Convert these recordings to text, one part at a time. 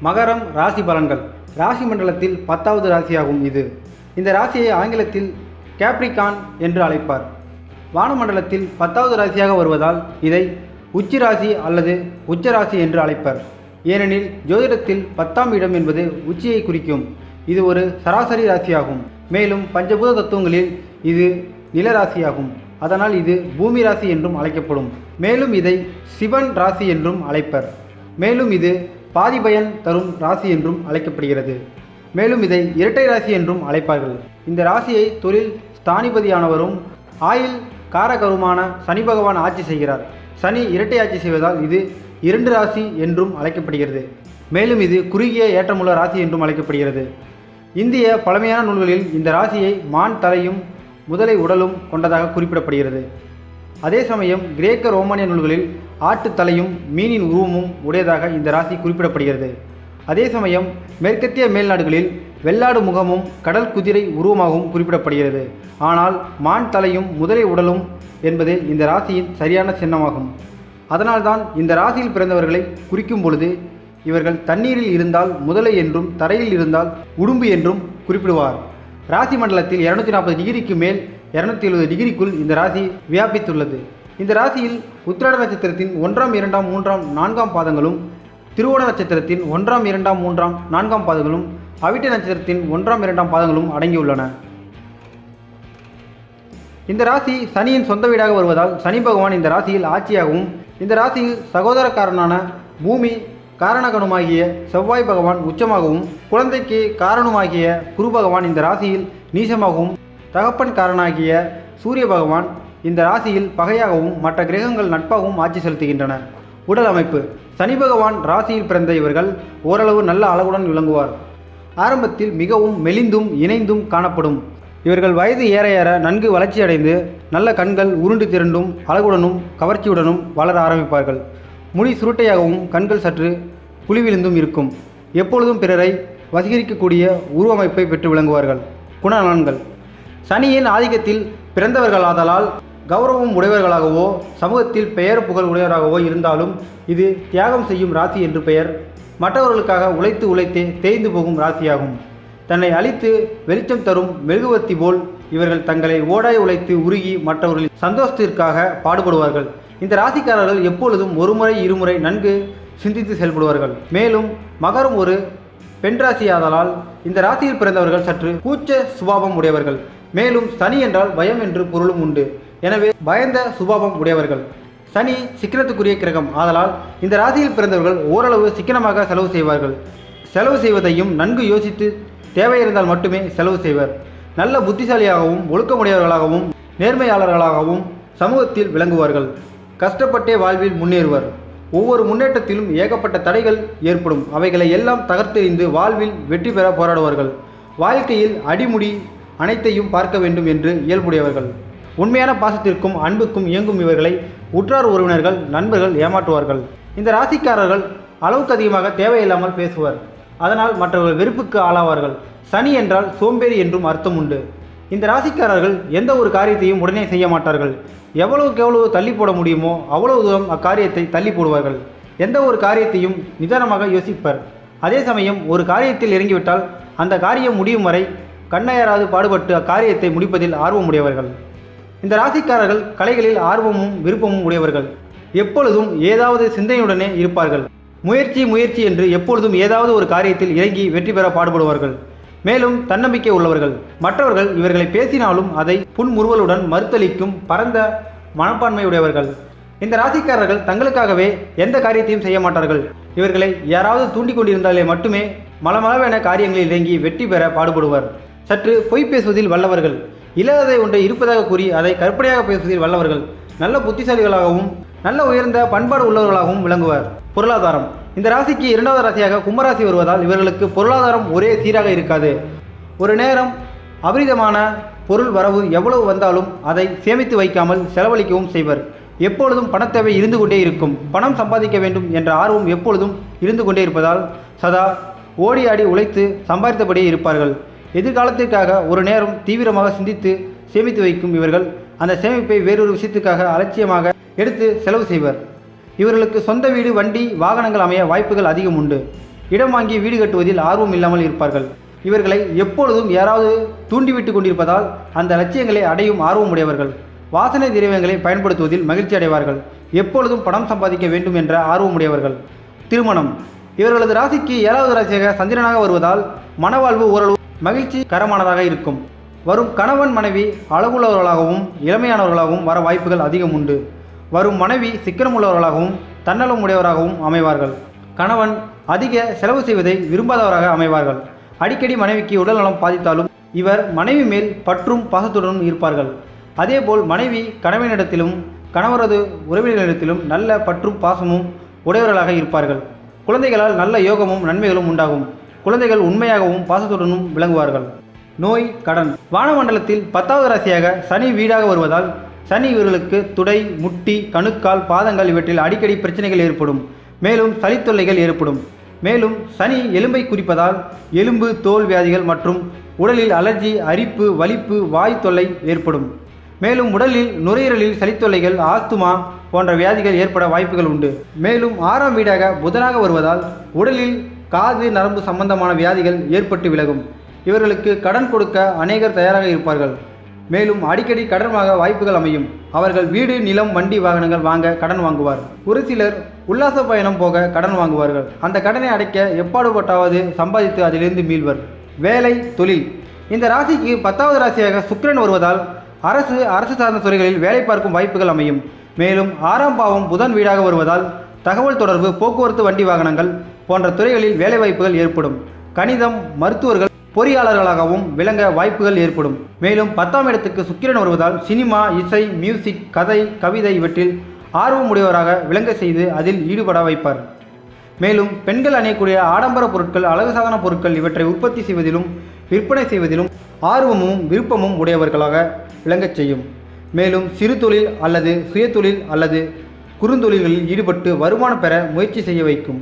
மகரம் ராசி பலன்கள். ராசி மண்டலத்தில் 10வது ராசியாகும் இது. இந்த ராசியை ஆங்கிலத்தில் கேப்ரிகான் என்று அழைப்பார். வானமண்டலத்தில் 10வது ராசியாக வருவதால் இதை உச்சி ராசி அல்லது உச்ச ராசி என்று அழைப்பர். ஏனெனில் ஜோதிடத்தில் 10ஆம் இடம் என்பது உச்சியை குறிக்கும். இது ஒரு சராசரி ராசியாகும். மேலும் பஞ்சபூத தத்துவங்களில் இது நிலராசியாகும். அதனால் இது பூமி ராசி என்றும் அழைக்கப்படும். மேலும் இதை சிவன் ராசி என்றும் அழைப்பர். மேலும் இது பாதி பயன் தரும் ராசி என்றும் அழைக்கப்படுகிறது. மேலும் இதை இரட்டை ராசி என்றும் அழைப்பார்கள். இந்த ராசியை தொழில் ஸ்தானிபதியானவரும் ஆயுள் காரகருமான சனி பகவான் ஆட்சி செய்கிறார். சனி இரட்டை ஆட்சி செய்வதால் இது 2 ராசி என்றும் அழைக்கப்படுகிறது. மேலும் இது குறுகிய ஏற்றமுள்ள ராசி என்றும் அழைக்கப்படுகிறது. இந்திய பழமையான நூல்களில் இந்த ராசியை மான் தலையும் முதலை உடலும் கொண்டதாக குறிப்பிடப்படுகிறது. அதே சமயம் கிரேக்க ரோமானிய நூல்களில் ஆட்டு தலையும் மீனின் உருவமும் உடையதாக இந்த ராசி குறிப்பிடப்படுகிறது. அதே சமயம் மேற்கத்திய மேல்நாடுகளில் வெள்ளாடு முகமும் கடல் குதிரை உருவமாகவும் குறிப்பிடப்படுகிறது. ஆனால் மான் தலையும் முதலை உடலும் என்பது இந்த ராசியின் சரியான சின்னமாகும். அதனால்தான் இந்த ராசியில் பிறந்தவர்களை குறிக்கும் பொழுது இவர்கள் தண்ணீரில் இருந்தால் முதலை என்றும் தரையில் இருந்தால் உடும்பு என்றும் குறிப்பிடுவார். ராசி மண்டலத்தில் 240 டிகிரிக்கு மேல் 270 டிகிரிக்குள் இந்த ராசி வியாபித்துள்ளது. இந்த ராசியில் உத்திராட நட்சத்திரத்தின் 1ஆம் 2ஆம் 3ஆம் 4ஆம் பாதங்களும், திருவோண நட்சத்திரத்தின் 1ஆம் 2ஆம் 3ஆம் 4ஆம் பாதங்களும், அவிட்ட நட்சத்திரத்தின் 1ஆம் 2ஆம் பாதங்களும் அடங்கியுள்ளன. இந்த ராசி சனியின் சொந்த வீடாக வருவதால் சனி பகவான் இந்த ராசியில் ஆட்சியாகவும், இந்த ராசியில் சகோதரக்காரனான பூமி காரணகனுமாகிய செவ்வாய் பகவான் உச்சமாகவும், குழந்தைக்கு காரணமாகிய குரு பகவான் இந்த ராசியில் நீசமாகவும், தகப்பன் காரனாகிய சூரிய பகவான் இந்த ராசியில் பகையாகவும், மற்ற கிரகங்கள் நட்பாகவும் ஆட்சி செலுத்துகின்றன. உடல் அமைப்பு. சனி பகவான் ராசியில் பிறந்த இவர்கள் ஓரளவு நல்ல அழகுடன் விளங்குவார். ஆரம்பத்தில் மிகவும் மெலிந்தும் இணைந்தும் காணப்படும். இவர்கள் வயது ஏற ஏற நன்கு வளர்ச்சியடைந்து நல்ல கண்கள் உருண்டு திரண்டும் அழகுடனும் கவர்ச்சியுடனும் வளர ஆரம்பிப்பார்கள். முடி சுருட்டையாகவும் கண்கள் சற்று குழிவிழுந்தும் இருக்கும். எப்பொழுதும் பிறரை வசீகரிக்கக்கூடிய உருவமைப்பை பெற்று விளங்குவார்கள். குணநலன்கள். சனியின் ஆதிக்கத்தில் பிறந்தவர்களாதலால் கௌரவம் உடையவர்களாகவோ சமூகத்தில் பெயர் புகழ் உடையவராகவோ இருந்தாலும் இது தியாகம் செய்யும் ராசி என்று பெயர். மற்றவர்களுக்காக உழைத்து உழைத்தே தேய்ந்து போகும் ராசியாகும். தன்னை அழித்து வெளிச்சம் தரும் மெழுகுவர்த்தி போல் இவர்கள் தங்களை ஓடாய் உழைத்து உருகி மற்றவர்களின் சந்தோஷத்திற்காக பாடுபடுவார்கள். இந்த ராசிக்காரர்கள் எப்பொழுதும் ஒருமுறை இருமுறை நன்கு சிந்தித்து செயல்படுவார்கள். மேலும் மகரம் ஒரு பெண் ராசியாதலால் இந்த ராசியில் பிறந்தவர்கள் சற்று கூச்ச சுபாவம் உடையவர்கள். மேலும் சனி என்றால் பயம் என்று பொருளும் உண்டு. எனவே பயந்த சுபாவம் உடையவர்கள். சனி சிக்கனத்துக்குரிய கிரகம் ஆதலால் இந்த ராசியில் பிறந்தவர்கள் ஓரளவு சிக்கனமாக செலவு செய்வார்கள். செலவு செய்வதையும் நன்கு யோசித்து தேவையிருந்தால் மட்டுமே செலவு செய்வர். நல்ல புத்திசாலியாகவும் ஒழுக்கமுடையவர்களாகவும் நேர்மையாளர்களாகவும் சமூகத்தில் விளங்குவார்கள். கஷ்டப்பட்டே வாழ்வில் முன்னேறுவர். ஒவ்வொரு முன்னேற்றத்திலும் ஏகப்பட்ட தடைகள் ஏற்படும். அவைகளை எல்லாம் தகர்த்தெறிந்து வாழ்வில் வெற்றி பெற போராடுவார்கள். வாழ்க்கையில் அடிமுடி அனைத்தையும் பார்க்க வேண்டும் என்று இயல்புடையவர்கள். உண்மையான பாசத்திற்கும் அன்புக்கும் இயங்கும் இவர்களை உற்றார் உறவினர்கள் நண்பர்கள் ஏமாற்றுவார்கள். இந்த ராசிக்காரர்கள் அளவுக்கு அதிகமாக தேவையில்லாமல் பேசுவர். அதனால் மற்றவர்கள் வெறுப்புக்கு ஆளாவார்கள். சனி என்றால் சோம்பேறி என்றும் அர்த்தம் உண்டு. இந்த ராசிக்காரர்கள் எந்த ஒரு காரியத்தையும் உடனே செய்ய மாட்டார்கள். எவ்வளவுக்கு எவ்வளவு தள்ளி போட முடியுமோ அவ்வளவு தூரம் அக்காரியத்தை தள்ளி போடுவார்கள். எந்த ஒரு காரியத்தையும் நிதானமாக யோசிப்பர். அதே சமயம் ஒரு காரியத்தில் இறங்கிவிட்டால் அந்த காரியம் முடியும் வரை கண்ணையராது பாடுபட்டு அக்காரியத்தை முடிப்பதில் ஆர்வம் உடையவர்கள். இந்த ராசிக்காரர்கள் கலைகளில் ஆர்வமும் விருப்பமும் உடையவர்கள். எப்பொழுதும் ஏதாவது சிந்தனையுடனே இருப்பார்கள். முயற்சி முயற்சி என்று எப்பொழுதும் ஏதாவது ஒரு காரியத்தில் இறங்கி வெற்றி பெற பாடுபடுவார்கள். மேலும் தன்னம்பிக்கை உள்ளவர்கள். மற்றவர்கள் இவர்களை பேசினாலும் அதை புன்முறுவலுடன் மறுத்தளிக்கும் பரந்த மனப்பான்மையுடையவர்கள். இந்த ராசிக்காரர்கள் தங்களுக்காகவே எந்த காரியத்தையும் செய்ய மாட்டார்கள். இவர்களை யாராவது தூண்டிக் கொண்டிருந்தாலே மட்டுமே மலமளவென காரியங்களில் இறங்கி வெற்றி பெற பாடுபடுவர். சற்று பொய் பேசுவதில் வல்லவர்கள். இல்லாததை ஒன்றை இருப்பதாக கூறி அதை கற்பனையாக பேசுவதில் வல்லவர்கள். நல்ல புத்திசாலிகளாகவும் நல்ல உயர்ந்த பண்பாடு உள்ளவர்களாகவும் விளங்குவர். பொருளாதாரம். இந்த ராசிக்கு 2வது ராசியாக கும்பராசி வருவதால் இவர்களுக்கு பொருளாதாரம் ஒரே சீராக இருக்காது. ஒரு நேரம் அபரிதமான பொருள் வரவு எவ்வளவு வந்தாலும் அதை சேமித்து வைக்காமல் செலவழிக்கவும் செய்வர். எப்பொழுதும் பணத்தேவை இருந்து கொண்டே இருக்கும். பணம் சம்பாதிக்க வேண்டும் என்ற ஆர்வம் எப்பொழுதும் இருந்து கொண்டே இருப்பதால் சதா ஓடி ஆடி உழைத்து சம்பாதித்தபடியே இருப்பார்கள். எதிர்காலத்திற்காக ஒரு நேரம் தீவிரமாக சிந்தித்து சேமித்து வைக்கும் இவர்கள் அந்த சேமிப்பை வேறொரு விஷயத்துக்காக அலட்சியமாக எடுத்து செலவு செய்வர். இவர்களுக்கு சொந்த வீடு, வண்டி, வாகனங்கள் அமைய வாய்ப்புகள் அதிகம் உண்டு. இடம் வாங்கி வீடு கட்டுவதில் ஆர்வம் இல்லாமல் இருப்பார்கள். இவர்களை எப்பொழுதும் யாராவது தூண்டிவிட்டு கொண்டிருப்பதால் அந்த லட்சியங்களை அடையும் ஆர்வம் உடையவர்கள். வாசனை திரவியங்களை பயன்படுத்துவதில் மகிழ்ச்சி அடைவார்கள். எப்பொழுதும் பணம் சம்பாதிக்க வேண்டும் என்ற ஆர்வமுடையவர்கள். திருமணம். இவர்களது ராசிக்கு 7வது ராசியாக சந்திரனாக வருவதால் மனவாழ்வு ஓரளவு மகிழ்ச்சிகரமானதாக இருக்கும். வரும் கணவன் மனைவி அழகுள்ளவர்களாகவும் இளமையானவர்களாகவும் வர வாய்ப்புகள் அதிகம் உண்டு. வரும் மனைவி சிக்கனமுள்ளவர்களாகவும் தன்னலம் உடையவராகவும் அமைவார்கள். கணவன் அதிக செலவு செய்வதை விரும்பாதவராக அமைவார்கள். அடிக்கடி மனைவிக்கு உடல்நலம் பாதித்தாலும் இவர் மனைவி மேல் பற்றும் பாசத்துடனும் இருப்பார்கள். அதேபோல் மனைவி கணவனிடத்திலும் கணவரது உறவினர்களிடத்திலும் நல்ல பற்றும் பாசமும் உடையவர்களாக இருப்பார்கள். குழந்தைகளால் நல்ல யோகமும் நன்மைகளும் உண்டாகும். குழந்தைகள் உண்மையாகவும் பாசத்துடனும் விளங்குவார்கள். நோய், கடன். வானமண்டலத்தில் 10வது ராசியாக சனி வீடாக வருவதால் சனி இவர்களுக்கு துடை, முட்டி, கணுக்கால், பாதங்கள் இவற்றில் அடிக்கடி பிரச்சனைகள் ஏற்படும். மேலும் சளித்தொல்லைகள் ஏற்படும். மேலும் சனி எலும்பை குறிப்பதால் எலும்பு, தோல் வியாதிகள் மற்றும் உடலில் அலர்ஜி, அரிப்பு, வலிப்பு, வாய் தொல்லை ஏற்படும். மேலும் உடலில் நுரையீரலில் சளித்தொல்லைகள், ஆஸ்துமா போன்ற வியாதிகள் ஏற்பட வாய்ப்புகள் உண்டு. மேலும் 6ஆம் வீடாக புதனாக வருவதால் உடலில் காது, நரம்பு சம்பந்தமான வியாதிகள் ஏற்பட்டு விலகும். இவர்களுக்கு கடன் கொடுக்க அநேகர் தயாராக இருப்பார்கள். மேலும் அடிக்கடி கடன் வாங்க வாய்ப்புகள் அமையும். அவர்கள் வீடு, நிலம், வண்டி, வாகனங்கள் வாங்க கடன் வாங்குவார். ஒரு சிலர் உல்லாச பயணம் போக கடன் வாங்குவார்கள். அந்த கடனை அடைக்க எப்பாடுபட்டாவது சம்பாதித்து அதிலிருந்து மீள்வர். வேலை, தொழில். இந்த ராசிக்கு 10வது ராசியாக சுக்கிரன் வருவதால் அரசு சார்ந்த துறைகளில் வேலை பார்க்கும் வாய்ப்புகள் அமையும். மேலும் 6ஆம் பாவம் புதன் வீடாக வருவதால் தகவல் தொடர்பு, போக்குவரத்து, வண்டி வாகனங்கள் போன்ற துறைகளில் வேலைவாய்ப்புகள் ஏற்படும். கணிதம், மருத்துவர்கள், பொறியாளர்களாகவும் விளங்க வாய்ப்புகள் ஏற்படும். மேலும் 10ஆம் இடத்துக்கு சுக்கிரன் வருவதால் சினிமா, இசை, மியூசிக், கதை, கவிதை இவற்றில் ஆர்வமுடையவராக விளங்க செய்து அதில் ஈடுபட வைப்பார். மேலும் பெண்கள் அணியக்கூடிய ஆடம்பர பொருட்கள், அழகு சாதன பொருட்கள் இவற்றை உற்பத்தி செய்வதிலும் விற்பனை செய்வதிலும் ஆர்வமும் விருப்பமும் உடையவர்களாக விளங்கச் செய்யும். மேலும் சிறு தொழில் அல்லது சுயதொழில் அல்லது குறுந்தொழில்களில் ஈடுபட்டு வருமானம் பெற முயற்சி செய்ய வைக்கும்.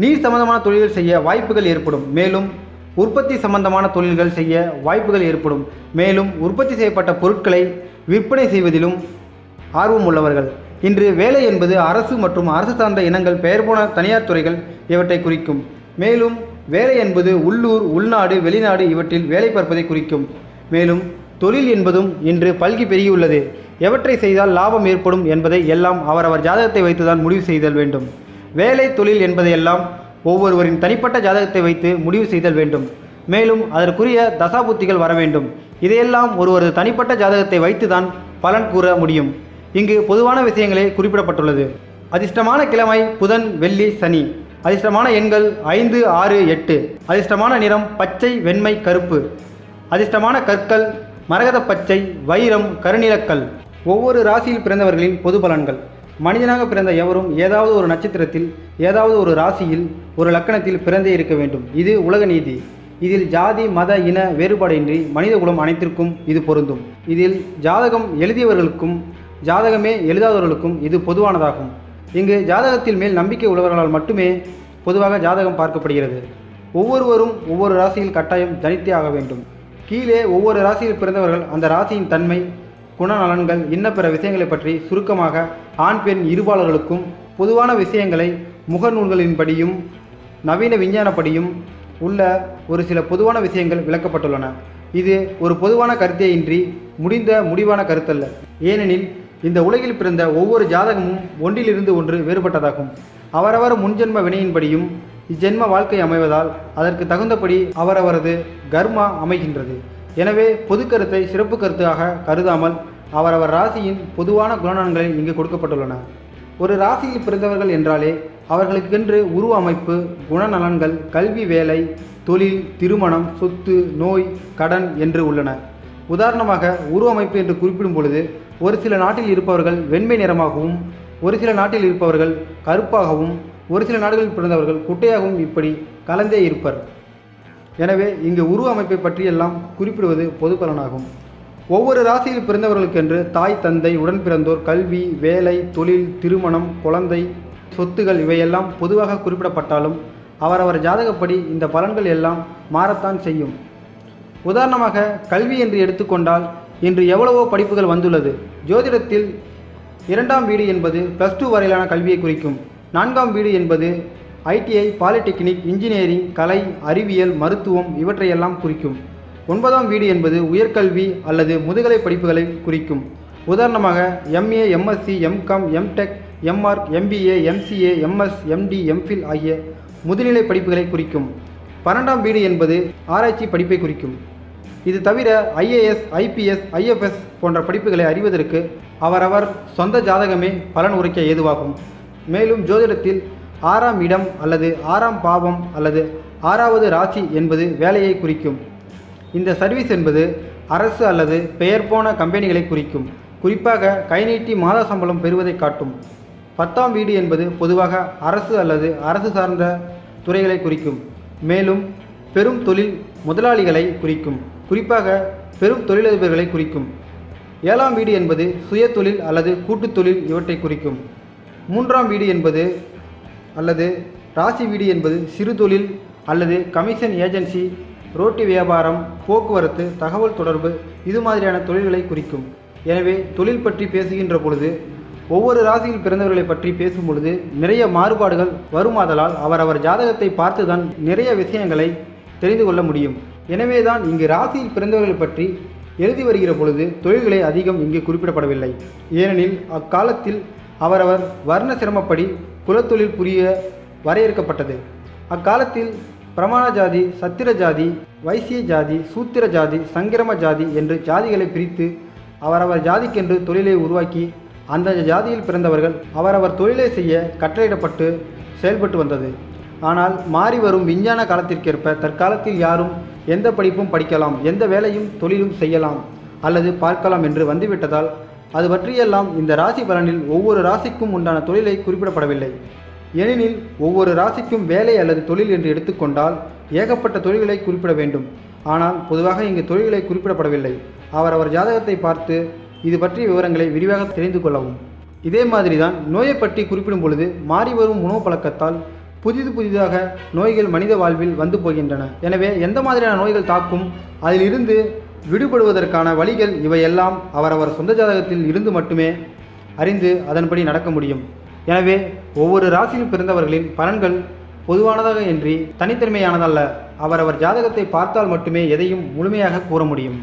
நீர் சம்பந்தமான தொழில்கள் செய்ய வாய்ப்புகள் ஏற்படும். மேலும் உற்பத்தி சம்பந்தமான தொழில்கள் செய்ய வாய்ப்புகள் ஏற்படும். மேலும் உற்பத்தி செய்யப்பட்ட பொருட்களை விற்பனை செய்வதிலும் ஆர்வம் உள்ளவர்கள். இன்று வேலை என்பது அரசு மற்றும் அரசு சார்ந்த இனங்கள், பெயர் போன தனியார் துறைகள் இவற்றை குறிக்கும். மேலும் வேலை என்பது உள்ளூர், உள்நாடு, வெளிநாடு இவற்றில் வேலை பார்ப்பதை குறிக்கும். மேலும் தொழில் என்பதும் இன்று பல்கி பெருகியுள்ளது. எவற்றை செய்தால் லாபம் ஏற்படும் என்பதை எல்லாம் அவரவர் ஜாதகத்தை வைத்துதான் முடிவு செய்தல் வேண்டும். வேலை, தொழில் என்பதையெல்லாம் ஒவ்வொருவரின் தனிப்பட்ட ஜாதகத்தை வைத்து முடிவு செய்தல் வேண்டும். மேலும் அதற்குரிய தசாபுத்திகள் வர வேண்டும். இதையெல்லாம் ஒருவரது தனிப்பட்ட ஜாதகத்தை வைத்துதான் பலன் கூற முடியும். இங்கு பொதுவான விஷயங்களே குறிப்பிடப்பட்டுள்ளது. அதிர்ஷ்டமான கிழமை புதன், வெள்ளி, சனி. அதிர்ஷ்டமான எண்கள் 5, 6, 8. அதிர்ஷ்டமான நிறம் பச்சை, வெண்மை, கருப்பு. அதிர்ஷ்டமான கற்கள் மரகத பச்சை, வைரம், கருநிலக்கல். ஒவ்வொரு ராசியில் பிறந்தவர்களின் பொது பலன்கள். மனிதனாக பிறந்த எவரும் ஏதாவது ஒரு நட்சத்திரத்தில், ஏதாவது ஒரு ராசியில், ஒரு லக்கணத்தில் பிறந்தே இருக்க வேண்டும். இது உலக நீதி. இதில் ஜாதி, மத, இன வேறுபாடின்றி மனித குலம் அனைத்திற்கும் இது பொருந்தும். இதில் ஜாதகம் எழுதியவர்களுக்கும் ஜாதகமே எழுதாதவர்களுக்கும் இது பொதுவானதாகும். இங்கு ஜாதகத்தில் மேல் நம்பிக்கை உள்ளவர்களால் மட்டுமே பொதுவாக ஜாதகம் பார்க்கப்படுகிறது. ஒவ்வொருவரும் ஒவ்வொரு ராசியில் கட்டாயம் தனித்தே ஆக வேண்டும். கீழே ஒவ்வொரு ராசியில் பிறந்தவர்கள் அந்த ராசியின் தன்மை, குணநலன்கள், இன்ன பிற விஷயங்களை பற்றி சுருக்கமாக ஆண் பெண் இருபாளர்களுக்கும் பொதுவான விஷயங்களை முகநூல்களின்படியும் நவீன விஞ்ஞானப்படியும் உள்ள ஒரு சில பொதுவான விஷயங்கள் விளக்கப்பட்டுள்ளன. இது ஒரு பொதுவான கருத்தே இன்றி முடிவான கருத்தல்ல. ஏனெனில் இந்த உலகில் பிறந்த ஒவ்வொரு ஜாதகமும் ஒன்றிலிருந்து ஒன்று வேறுபட்டதாகும். அவரவர் முன்ஜென்ம வினையின்படியும் இஜென்ம வாழ்க்கை அமைவதால் அதற்கு தகுந்தபடி அவரவரது கர்மா அமைகின்றது. எனவே பொது கருத்தை சிறப்பு கருத்தாக கருதாமல் அவரவர் ராசியின் பொதுவான குணநலன்களை இங்கு கொடுக்கப்பட்டுள்ளன. ஒரு ராசியில் பிறந்தவர்கள் என்றாலே அவர்களுக்கென்று உருவ அமைப்பு, குணநலன்கள், கல்வி, வேலை, தொழில், திருமணம், சொத்து, நோய், கடன் என்று உள்ளன. உதாரணமாக உருவ அமைப்பு என்று குறிப்பிடும் பொழுது ஒரு சில நாட்டில் இருப்பவர்கள் வெண்மை நிறமாகவும், ஒரு சில நாட்டில் இருப்பவர்கள் கருப்பாகவும், ஒரு சில நாடுகளில் பிறந்தவர்கள் குட்டையாகவும் இப்படி கலந்தே இருப்பர். எனவே இங்கு உருவ அமைப்பை பற்றியெல்லாம் குறிப்பிடுவது பொது பலனாகும். ஒவ்வொரு ராசியில் பிறந்தவர்களுக்கென்று தாய், தந்தை, உடன் பிறந்தோர், கல்வி, வேலை, தொழில், திருமணம், குழந்தை, சொத்துகள் இவையெல்லாம் பொதுவாக குறிப்பிடப்பட்டாலும் அவரவர் ஜாதகப்படி இந்த பலன்கள் எல்லாம் மாறத்தான் செய்யும். உதாரணமாக கல்வி என்று எடுத்துக்கொண்டால் இன்று எவ்வளவோ படிப்புகள் வந்துள்ளது. ஜோதிடத்தில் 2ஆம் வீடு என்பது +2 வரையிலான கல்வியை குறிக்கும். 4ஆம் வீடு என்பது ஐடிஐ, பாலிடெக்னிக், இன்ஜினியரிங், கலை, அறிவியல், மருத்துவம் இவற்றையெல்லாம் குறிக்கும். 9ஆம் வீடு என்பது உயர்கல்வி அல்லது முதுகலை படிப்புகளை குறிக்கும். உதாரணமாக MA, MSc, MCom, MTech, MArch, MBA, MCA, MS, MD, MPhil ஆகிய முதுநிலை படிப்புகளை குறிக்கும். 12ஆம் வீடு என்பது ஆராய்ச்சி படிப்பை குறிக்கும். இது தவிர ஐஏஎஸ், ஐபிஎஸ், ஐஎஃப்எஸ் போன்ற படிப்புகளை அறிவதற்கு அவரவர் சொந்த ஜாதகமே பலன் உரைக்க ஏதுவாகும். மேலும் ஜோதிடத்தில் 6ஆம் இடம் அல்லது 6ஆம் பாவம் அல்லது 6வது ராசி என்பது வேலையை குறிக்கும். இந்த சர்வீஸ் என்பது அரசு அல்லது பெயர் போன கம்பெனிகளை குறிக்கும். குறிப்பாக கை நீட்டி மாத சம்பளம் பெறுவதை காட்டும். 10ஆம் வீடு என்பது பொதுவாக அரசு அல்லது அரசு சார்ந்த துறைகளை குறிக்கும். மேலும் பெரும் தொழில் முதலாளிகளை குறிக்கும். குறிப்பாக பெரும் தொழிலதிபர்களை குறிக்கும். 7ஆம் வீடு என்பது சுய தொழில் அல்லது கூட்டுத் தொழில் இவற்றை குறிக்கும். 3ஆம் வீடு என்பது அல்லது ராசி வீடு என்பது சிறு தொழில் அல்லது கமிஷன் ஏஜென்சி, ரோட்டி வியாபாரம், போக்குவரத்து, தகவல் தொடர்பு இது மாதிரியான தொழில்களை குறிக்கும். எனவே தொழில் பற்றி பேசுகின்ற பொழுது ஒவ்வொரு ராசியில் பிறந்தவர்களை பற்றி பேசும் பொழுது நிறைய மாறுபாடுகள் வருமாதலால் அவரவர் ஜாதகத்தை பார்த்துதான் நிறைய விஷயங்களை தெரிந்து கொள்ள முடியும். எனவே தான் இங்கு ராசியில் பிறந்தவர்களை பற்றி எழுதி வருகிற பொழுது தொழில்களை அதிகம் இங்கு குறிப்பிடப்படவில்லை. ஏனெனில் அக்காலத்தில் அவரவர் வர்ண சிரமப்படி குலத்தொழில் புரிய வரையறுக்கப்பட்டது. அக்காலத்தில் பிரமாண ஜாதி, சத்திர ஜாதி, வைசிய ஜாதி, சூத்திர ஜாதி, சங்கிரம ஜாதி என்று ஜாதிகளை பிரித்து அவரவர் ஜாதிக்கென்று தொழிலை உருவாக்கி அந்த ஜாதியில் பிறந்தவர்கள் அவரவர் தொழிலை செய்ய கட்டளையிடப்பட்டு செயல்பட்டு வந்தது. ஆனால் மாறி வரும் விஞ்ஞான காலத்திற்கேற்ப தற்காலத்தில் யாரும் எந்த படிப்பும் படிக்கலாம், எந்த வேலையும் தொழிலும் செய்யலாம் அல்லது பார்க்கலாம் என்று வந்துவிட்டதால் அது பற்றியெல்லாம் இந்த ராசி பலனில் ஒவ்வொரு ராசிக்கும் உண்டான தொழிலை குறிப்பிடப்படவில்லை. ஏனெனில் ஒவ்வொரு ராசிக்கும் வேலை அல்லது தொழில் என்று எடுத்துக்கொண்டால் ஏகப்பட்ட தொழில்களை குறிப்பிட வேண்டும். ஆனால் பொதுவாக இங்கு தொழில்களை குறிப்பிடப்படவில்லை. அவரவர் ஜாதகத்தை பார்த்து இது பற்றிய விவரங்களை விரிவாக தெரிந்து கொள்ளவும். இதே மாதிரி தான் நோயை பற்றி குறிப்பிடும் பொழுது மாறி வரும் உணவு பழக்கத்தால் புதிதாக நோய்கள் மனித வாழ்வில் வந்து போகின்றன. எனவே எந்த மாதிரியான நோய்கள் தாக்கும், அதிலிருந்து விடுபடுவதற்கான வழிகள் இவையெல்லாம் அவரவர் சொந்த ஜாதகத்தில் இருந்து மட்டுமே அறிந்து அதன்படி நடக்க முடியும். எனவே ஒவ்வொரு ராசியில் பிறந்தவர்களின் பலன்கள் பொதுவானதாக இன்றி தனித்தன்மையானதல்ல. அவரவர் ஜாதகத்தை பார்த்தால் மட்டுமே எதையும் முழுமையாக கூற முடியும்.